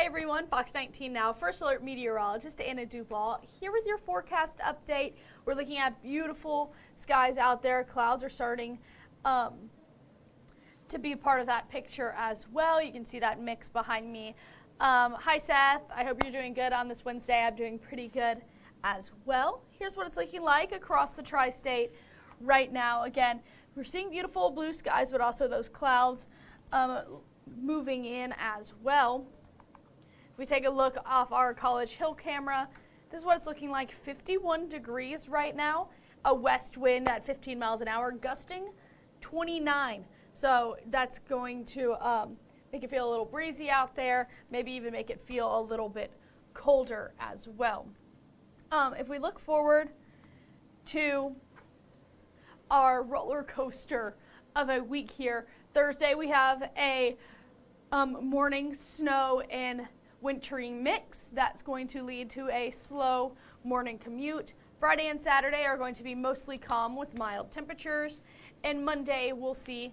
Hi everyone, Fox 19 now, First Alert Meteorologist Anna DuVall here with your forecast update. We're looking at beautiful skies out there. Clouds are starting to be part of that picture as well. You can see that mix behind me. Hi Seth, I hope you're doing good on this Wednesday. I'm doing pretty good as well. Here's what it's looking like across the tri-state right now. Again, we're seeing beautiful blue skies, but also those clouds moving in as well. If we take a look off our College Hill camera, this is what it's looking like. 51 degrees right now, a west wind at 15 miles an hour, gusting 29. So that's going to make it feel a little breezy out there, maybe even make it feel a little bit colder as well. If we look forward to our roller coaster of a week here, Thursday we have a morning snow and wintry mix. That's going to lead to a slow morning commute. Friday and Saturday are going to be mostly calm with mild temperatures, and Monday we'll see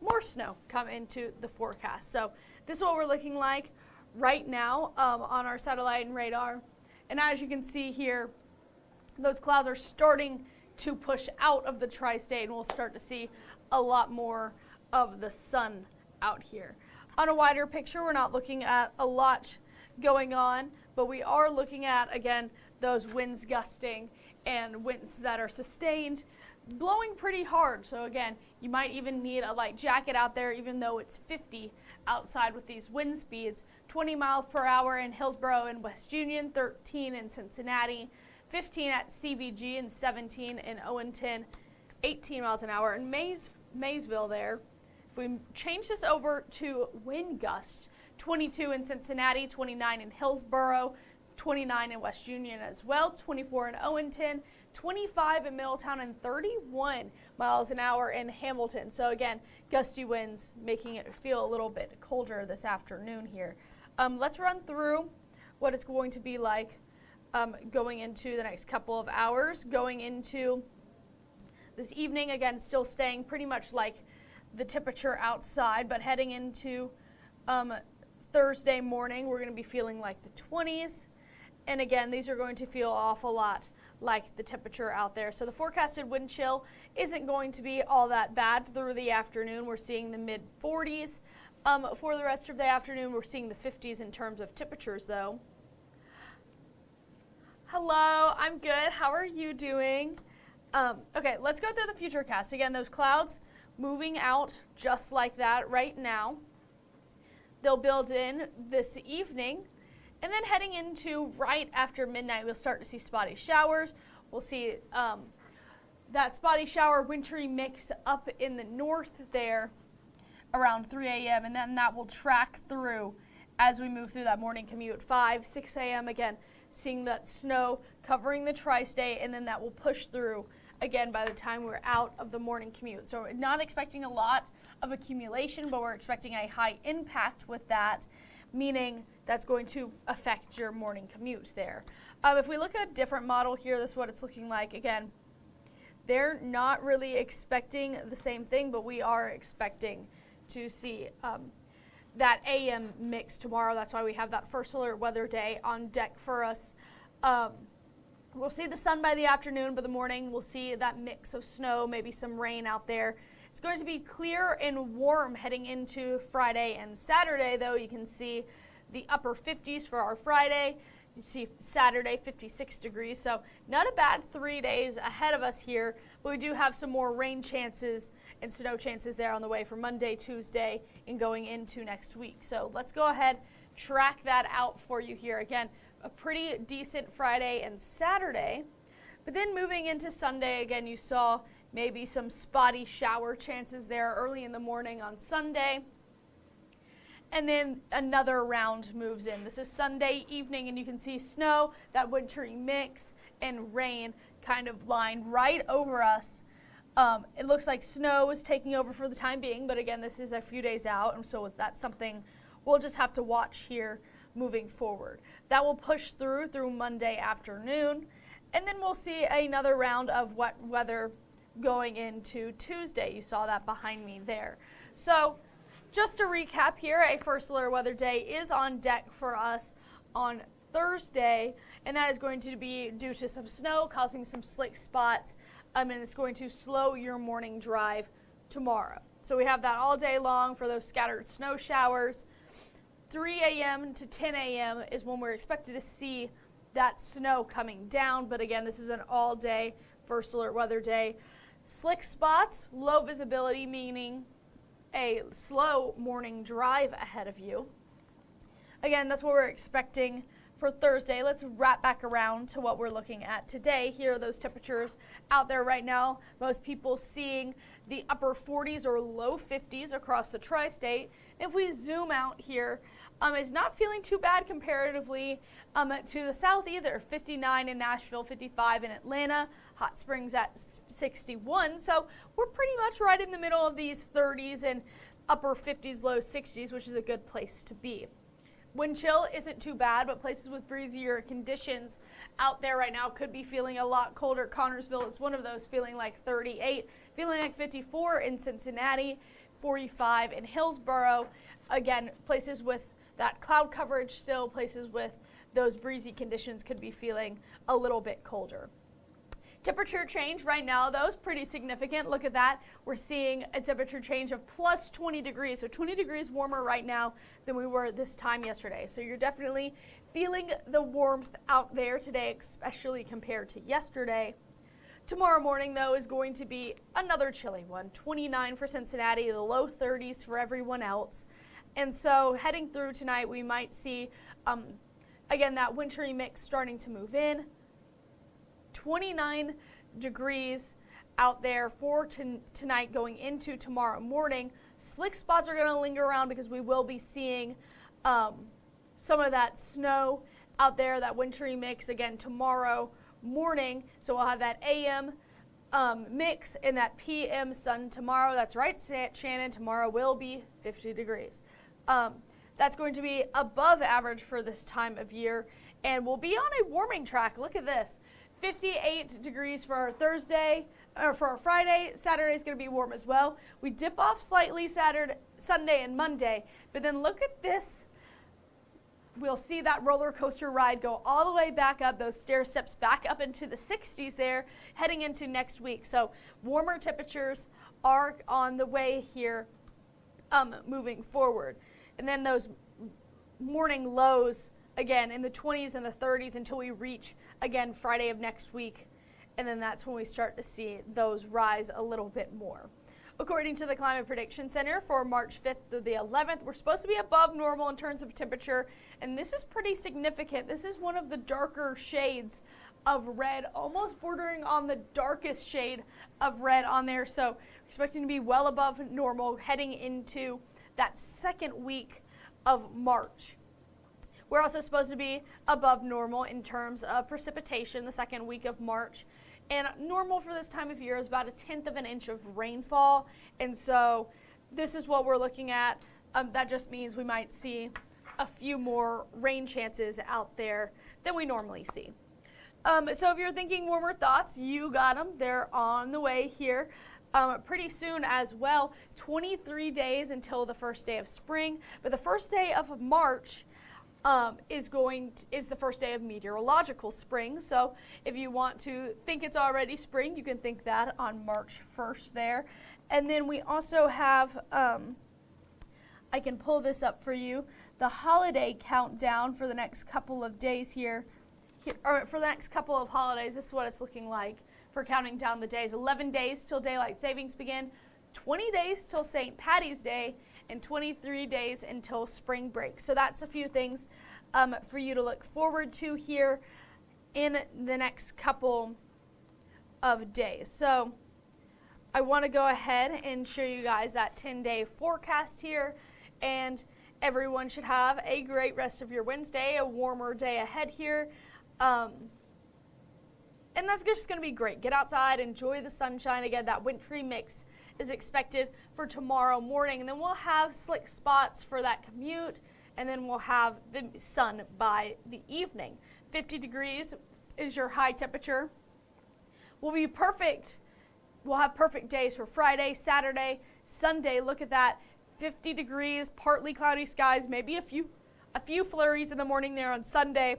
more snow come into the forecast. So this is what we're looking like right now on our satellite and radar. And as you can see here, those clouds are starting to push out of the tri-state, and we'll start to see a lot more of the sun out here. On a wider picture, we're not looking at a lot going on, but we are looking at, again, those winds gusting and winds that are sustained, blowing pretty hard. So again, you might even need a light jacket out there, even though it's 50 outside with these wind speeds. 20 miles per hour in Hillsborough and West Union, 13 in Cincinnati, 15 at CVG, and 17 in Owenton, 18 miles an hour in Maysville there. If we change this over to wind gusts, 22 in Cincinnati, 29 in Hillsborough, 29 in West Union as well, 24 in Owenton, 25 in Middletown, and 31 miles an hour in Hamilton. So again, gusty winds making it feel a little bit colder this afternoon here. Let's run through what it's going to be like going into the next couple of hours. Going into this evening, again, still staying pretty much like the temperature outside, but heading into Thursday morning, we're going to be feeling like the 20s. And again, these are going to feel an awful lot like the temperature out there. So the forecasted wind chill isn't going to be all that bad through the afternoon. We're seeing the mid 40s. For the rest of the afternoon, we're seeing the 50s in terms of temperatures though. Hello, I'm good. How are you doing? Okay, let's go through the futurecast. Again, those clouds moving out just like that right now. They'll build in this evening, and then heading into right after midnight, we'll start to see spotty showers. We'll see that spotty shower wintry mix up in the north there around 3 a.m., and then that will track through as we move through that morning commute. 5, 6 a.m. again, seeing that snow covering the tri-state, and then that will push through again by the time we're out of the morning commute. So we're not expecting a lot of accumulation, but we're expecting a high impact with that, meaning that's going to affect your morning commute there. If we look at a different model here, this is what it's looking like. Again, they're not really expecting the same thing, but we are expecting to see that AM mix tomorrow. That's why we have that first alert weather day on deck for us. We'll see the sun by the afternoon, but the morning we'll see that mix of snow, maybe some rain out there. It's going to be clear and warm heading into Friday and Saturday, though. You can see the upper 50s for our Friday. You see Saturday 56 degrees, so not a bad 3 days ahead of us here, but we do have some more rain chances and snow chances there on the way for Monday, Tuesday, and going into next week. So let's go ahead, track that out for you here. Again, a pretty decent Friday and Saturday, but then moving into Sunday, again, you saw maybe some spotty shower chances there early in the morning on Sunday. And then another round moves in. This is Sunday evening, and you can see snow, that wintry mix, and rain kind of lined right over us. It looks like snow is taking over for the time being, but again, this is a few days out, and so that's something we'll just have to watch here moving forward. That will push through Monday afternoon, and then we'll see another round of wet weather going into Tuesday. You saw that behind me there. So Just to recap here, a first alert weather day is on deck for us on Thursday, and that is going to be due to some snow causing some slick spots, and it's going to slow your morning drive tomorrow. So we have that all day long for those scattered snow showers. 3 a.m. to 10 a.m. is when we're expected to see that snow coming down, but again, this is an all-day first alert weather day. Slick spots, low visibility, meaning a slow morning drive ahead of you. Again, that's what we're expecting for Thursday. Let's wrap back around to what we're looking at today. Here are those temperatures out there right now. Most people seeing the upper 40s or low 50s across the tri-state. If we zoom out here, it's not feeling too bad comparatively to the south either. 59 in Nashville, 55 in Atlanta, Hot Springs at 61. So we're pretty much right in the middle of these 30s and upper 50s, low 60s, which is a good place to be. Wind chill isn't too bad, but places with breezier conditions out there right now could be feeling a lot colder. Connorsville is one of those, feeling like 38, feeling like 54 in Cincinnati, 45 in Hillsborough. Again, places with that cloud coverage still, places with those breezy conditions could be feeling a little bit colder. Temperature change right now, though, is pretty significant. Look at that. We're seeing a temperature change of plus 20 degrees. So 20 degrees warmer right now than we were this time yesterday. So you're definitely feeling the warmth out there today, especially compared to yesterday. Tomorrow morning, though, is going to be another chilly one. 29 for Cincinnati, the low 30s for everyone else. And so heading through tonight, we might see, again, that wintry mix starting to move in. 29 degrees out there for tonight going into tomorrow morning. Slick spots are going to linger around because we will be seeing some of that snow out there, that wintry mix again tomorrow morning. So we'll have that AM mix and that PM sun tomorrow. That's right, Shannon, tomorrow will be 50 degrees. That's going to be above average for this time of year, and we'll be on a warming track. Look at this. 58 degrees for our Thursday, or for our Friday. Saturday is going to be warm as well. We dip off slightly Sunday and Monday, but then look at this. We'll see that roller coaster ride go all the way back up, those stair steps back up into the 60s there, heading into next week. So warmer temperatures are on the way here moving forward. And then those morning lows, again, in the 20s and the 30s until we reach, again, Friday of next week. And then that's when we start to see those rise a little bit more. According to the Climate Prediction Center, for March 5th through the 11th, we're supposed to be above normal in terms of temperature. And this is pretty significant. This is one of the darker shades of red, almost bordering on the darkest shade of red on there. So expecting to be well above normal heading into that second week of March. We're also supposed to be above normal in terms of precipitation the second week of March. And normal for this time of year is about 1/10 of an inch of rainfall. And so this is what we're looking at. That just means we might see a few more rain chances out there than we normally see. So if you're thinking warmer thoughts, you got them. They're on the way here. Pretty soon as well. 23 days until the first day of spring. But the first day of March is the first day of meteorological spring. So if you want to think it's already spring, you can think that on March 1st there. And then we also have, I can pull this up for you, the holiday countdown for the next couple of days here, or for the next couple of holidays. This is what it's looking like for counting down the days. 11 days till daylight savings begin, 20 days till St. Patty's Day, and 23 days until spring break. So that's a few things for you to look forward to here in the next couple of days. So I want to go ahead and show you guys that 10-day forecast here, and everyone should have a great rest of your Wednesday, a warmer day ahead here. And that's just going to be great. Get outside, enjoy the sunshine. Again, that wintry mix is expected for tomorrow morning. And then we'll have slick spots for that commute. And then we'll have the sun by the evening. 50 degrees is your high temperature. Will be perfect. We'll have perfect days for Friday, Saturday, Sunday. Look at that. 50 degrees, partly cloudy skies, maybe a few flurries in the morning there on Sunday,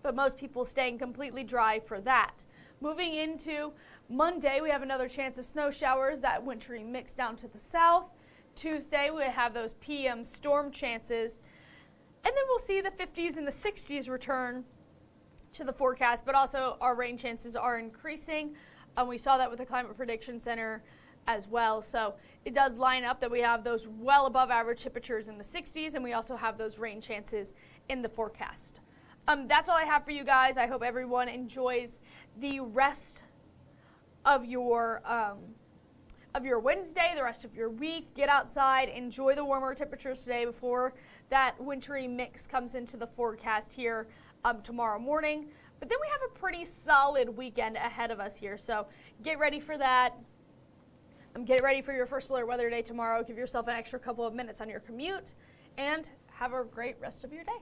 but most people staying completely dry for that. Moving into Monday, we have another chance of snow showers, that wintry mix down to the south. Tuesday, we have those PM storm chances. And then we'll see the 50s and the 60s return to the forecast, but also our rain chances are increasing. We saw that with the Climate Prediction Center as well. So it does line up that we have those well above average temperatures in the 60s, and we also have those rain chances in the forecast. That's all I have for you guys. I hope everyone enjoys the rest of your Wednesday, the rest of your week. Get outside, enjoy the warmer temperatures today before that wintry mix comes into the forecast here tomorrow morning. But then we have a pretty solid weekend ahead of us here, so get ready for that. Get ready for your first alert weather day tomorrow. Give yourself an extra couple of minutes on your commute, and have a great rest of your day.